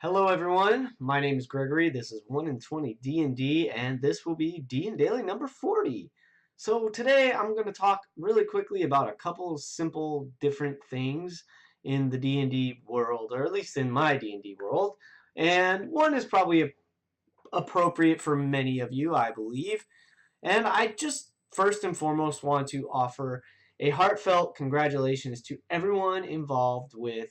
Hello everyone, my name is Gregory. This is 1 in 20 D&D and this will be DnDaily number 40. So today I'm going to talk really quickly about a couple simple different things in the D&D world, or at least in my D&D world. And one is probably appropriate for many of you, I believe. And I just first and foremost want to offer a heartfelt congratulations to everyone involved with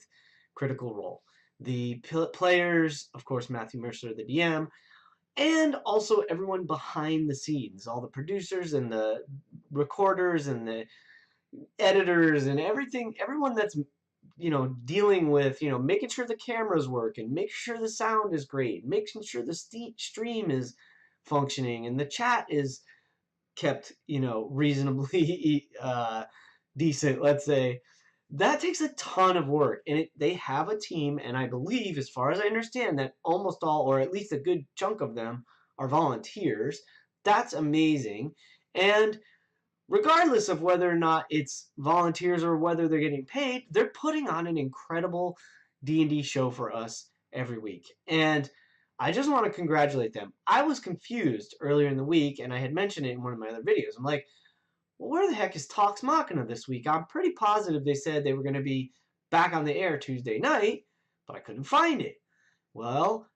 Critical Role. The players, of course, Matthew Mercer, the DM, and also everyone behind the scenes, all the producers and the recorders and the editors and everything, everyone that's dealing with making sure the cameras work and making sure the sound is great, making sure the stream is functioning and the chat is kept reasonably decent, let's say. That takes a ton of work, and they have a team, and I believe, as far as I understand, that almost all, or at least a good chunk of them, are volunteers. That's amazing. And regardless of whether or not it's volunteers or whether they're getting paid, they're putting on an incredible D&D show for us every week. And I just want to congratulate them. I was confused earlier in the week, and I had mentioned it in one of my other videos. I'm like, well, where the heck is Talks Machina this week? I'm pretty positive they said they were going to be back on the air Tuesday night, but I couldn't find it. Well,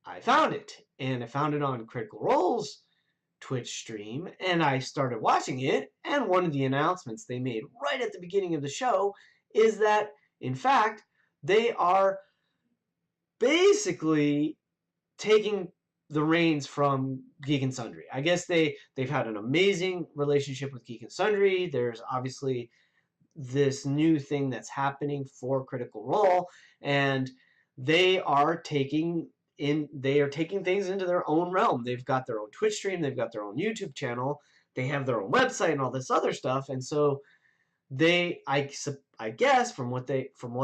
I found it, and I found it on Critical Role's Twitch stream, and I started watching it, and one of the announcements they made right at the beginning of the show is that, in fact, they are basically taking the reins from Geek and Sundry. I guess they've had an amazing relationship with Geek and Sundry. There's obviously this new thing that's happening for Critical Role, and they are taking things into their own realm. They've got their own Twitch stream, they've got their own YouTube channel, they have their own website and all this other stuff. And so I guess from what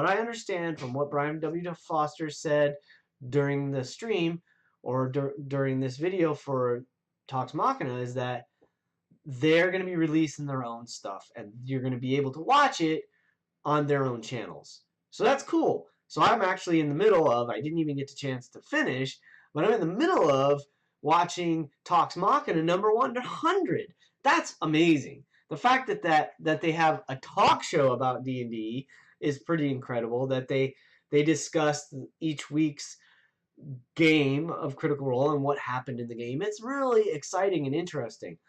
I understand, from what Brian W. Foster said during the stream, or during this video for Talks Machina, is that they're going to be releasing their own stuff, and you're going to be able to watch it on their own channels. So that's cool. So I'm actually in the middle of, I didn't even get a chance to finish, but I'm in the middle of watching Talks Machina number 100. That's amazing. The fact that they have a talk show about D&D is pretty incredible, that they discuss each week's game of Critical Role and what happened in the game. It's really exciting and interesting.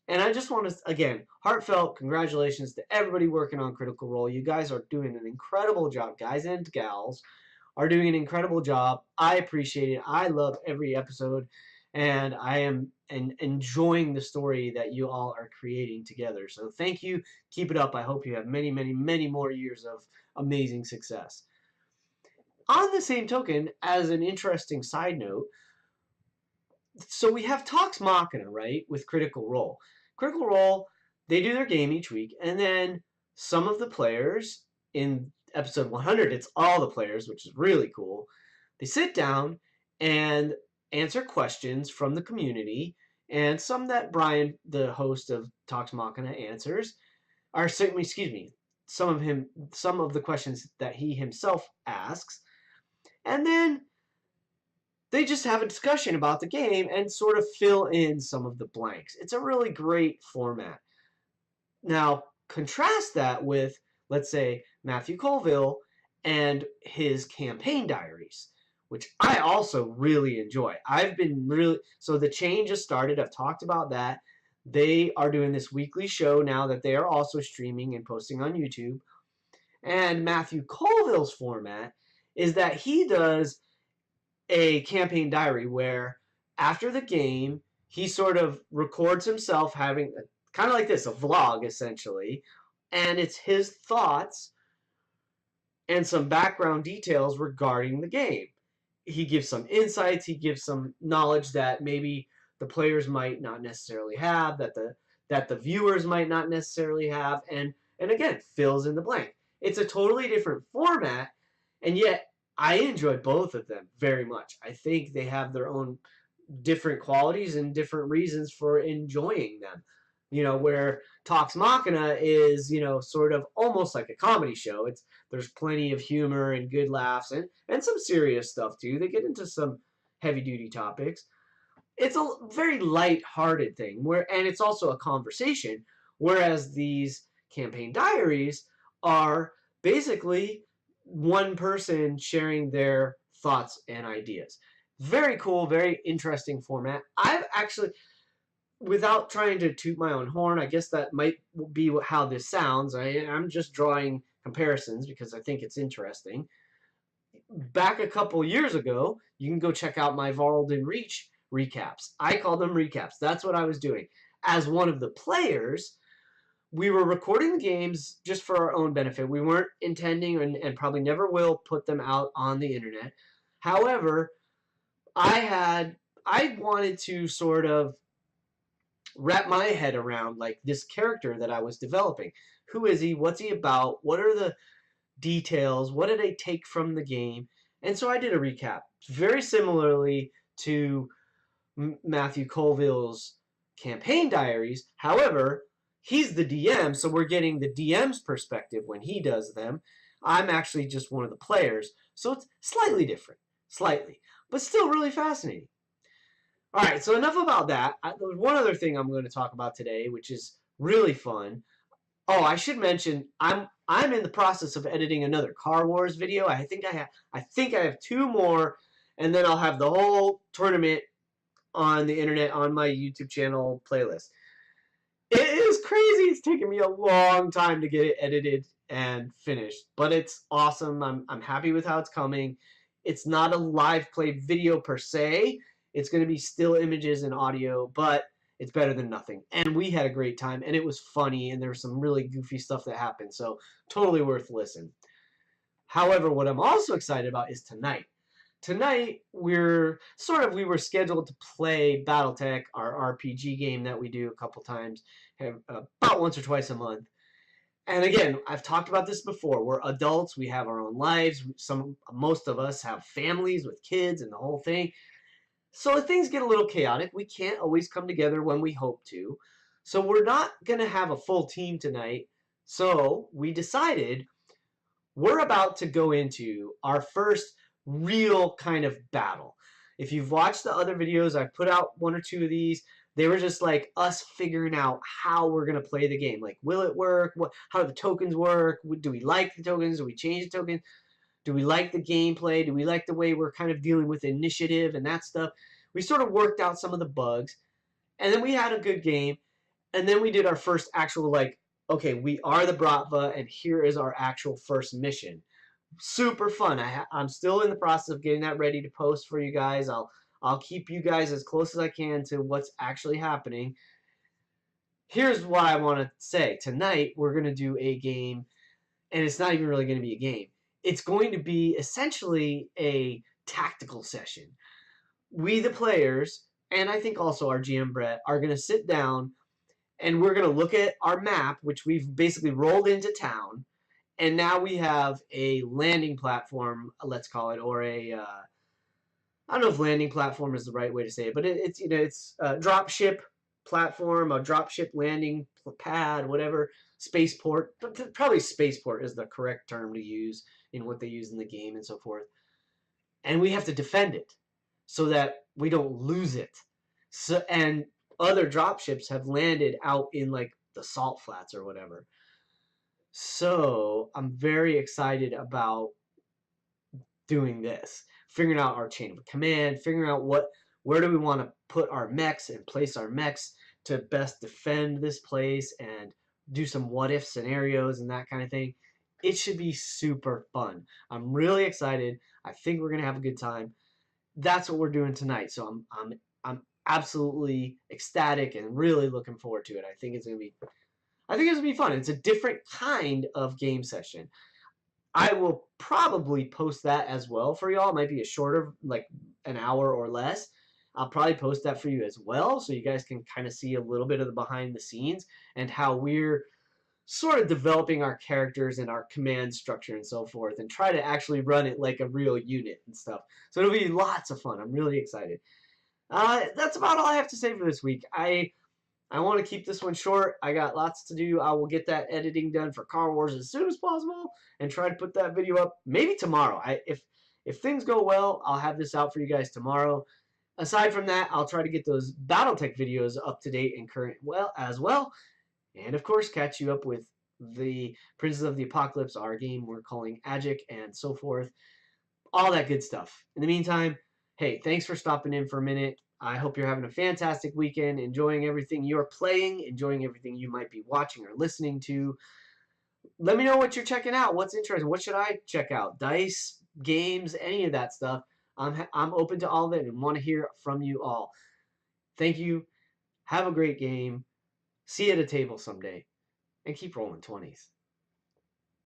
And I just want to, again, heartfelt congratulations to everybody working on Critical Role. You guys are doing an incredible job. Guys and gals are doing an incredible job. I appreciate it. I love every episode, and I am enjoying the story that you all are creating together. So thank you. Keep it up. I hope you have many, many, many more years of amazing success. On the same token, as an interesting side note, so we have Talks Machina, right, with Critical Role. Critical Role, they do their game each week, and then some of the players, in episode 100, it's all the players, which is really cool, they sit down and answer questions from the community, and some that Brian, the host of Talks Machina, answers, or excuse me, some of the questions that he himself asks. And then they just have a discussion about the game and sort of fill in some of the blanks. It's a really great format. Now, contrast that with, let's say, Matthew Colville and his campaign diaries, which I also really enjoy. So the change has started. I've talked about that. They are doing this weekly show now that they are also streaming and posting on YouTube. And Matthew Colville's format is that he does a campaign diary where after the game, he sort of records himself having kind of like this, a vlog essentially, and it's his thoughts and some background details regarding the game. He gives some insights, he gives some knowledge that maybe the players might not necessarily have, that the viewers might not necessarily have, and again, fills in the blank. It's a totally different format, and yet I enjoy both of them very much. I think they have their own different qualities and different reasons for enjoying them. Where Talks Machina is, you know, sort of almost like a comedy show. There's plenty of humor and good laughs and some serious stuff too. They get into some heavy duty topics. It's a very light-hearted thing and it's also a conversation, whereas these campaign diaries are basically one person sharing their thoughts and ideas. Very cool, very interesting format. I've actually, without trying to toot my own horn, I guess that might be how this sounds. I'm just drawing comparisons because I think it's interesting. Back a couple years ago, you can go check out my Varlden Reach recaps. I call them recaps. That's what I was doing. As one of the players, we were recording the games just for our own benefit. We weren't intending and probably never will put them out on the internet. However, I wanted to sort of wrap my head around like this character that I was developing. Who is he? What's he about? What are the details? What did I take from the game? And so I did a recap. Very similarly to Matthew Colville's campaign diaries. However, he's the DM, so we're getting the DM's perspective when he does them. I'm actually just one of the players, so it's slightly different. Slightly. But still really fascinating. All right, so enough about that. There's one other thing I'm going to talk about today, which is really fun. Oh, I should mention I'm in the process of editing another Car Wars video. I think I have 2 more, and then I'll have the whole tournament on the internet on my YouTube channel playlist. It is crazy. It's taken me a long time to get it edited and finished, but it's awesome. I'm happy with how it's coming. It's not a live play video per se. It's going to be still images and audio, but it's better than nothing. And we had a great time, and it was funny, and there was some really goofy stuff that happened, so totally worth listen. However, what I'm also excited about is tonight. Tonight, we were scheduled to play Battletech, our RPG game that we do a couple times, about once or twice a month. And again, I've talked about this before. We're adults. We have our own lives. Most of us have families with kids and the whole thing. So things get a little chaotic. We can't always come together when we hope to. So we're not going to have a full team tonight. So we decided we're about to go into our first real kind of battle. If you've watched the other videos, I've put out 1 or 2 of these. They were just like us figuring out how we're going to play the game. Like, will it work? How do the tokens work? Do we like the tokens? Do we change the tokens? Do we like the gameplay? Do we like the way we're kind of dealing with initiative and that stuff? We sort of worked out some of the bugs. And then we had a good game. And then we did our first actual, like, okay, we are the Bratva, and here is our actual first mission. Super fun. I'm still in the process of getting that ready to post for you guys. I'll keep you guys as close as I can to what's actually happening. Here's what I want to say. Tonight, we're going to do a game, and it's not even really going to be a game. It's going to be essentially a tactical session. We, the players, and I think also our GM Brett, are going to sit down, and we're going to look at our map, which we've basically rolled into town, and now we have a landing platform, let's call it, or a I don't know if landing platform is the right way to say it, but it's a dropship platform, a dropship landing pad, whatever, spaceport. Probably spaceport is the correct term to use in what they use in the game and so forth. And we have to defend it so that we don't lose it. So, and other dropships have landed out in like the salt flats or whatever. So I'm very excited about doing this, figuring out our chain of command, figuring out where do we want to put our mechs and place our mechs to best defend this place and do some what if scenarios and that kind of thing. It should be super fun. I'm really excited. I think we're gonna have a good time. That's what we're doing tonight. So I'm absolutely ecstatic and really looking forward to it. I think it's gonna be fun. It's a different kind of game session. I will probably post that as well for y'all. It might be a shorter, like an hour or less. I'll probably post that for you as well, so you guys can kind of see a little bit of the behind the scenes and how we're sort of developing our characters and our command structure and so forth, and try to actually run it like a real unit and stuff. So it'll be lots of fun. I'm really excited. That's about all I have to say for this week. I want to keep this one short. I got lots to do. I will get that editing done for Car Wars as soon as possible and try to put that video up maybe tomorrow. If things go well, I'll have this out for you guys tomorrow. Aside from that, I'll try to get those Battletech videos up to date and current as well. And of course, catch you up with the Princes of the Apocalypse, our game we're calling Agic, and so forth. All that good stuff. In the meantime, hey, thanks for stopping in for a minute. I hope you're having a fantastic weekend, enjoying everything you're playing, enjoying everything you might be watching or listening to. Let me know what you're checking out. What's interesting? What should I check out? Dice, games, any of that stuff. I'm open to all of it and want to hear from you all. Thank you. Have a great game. See you at a table someday. And keep rolling 20s.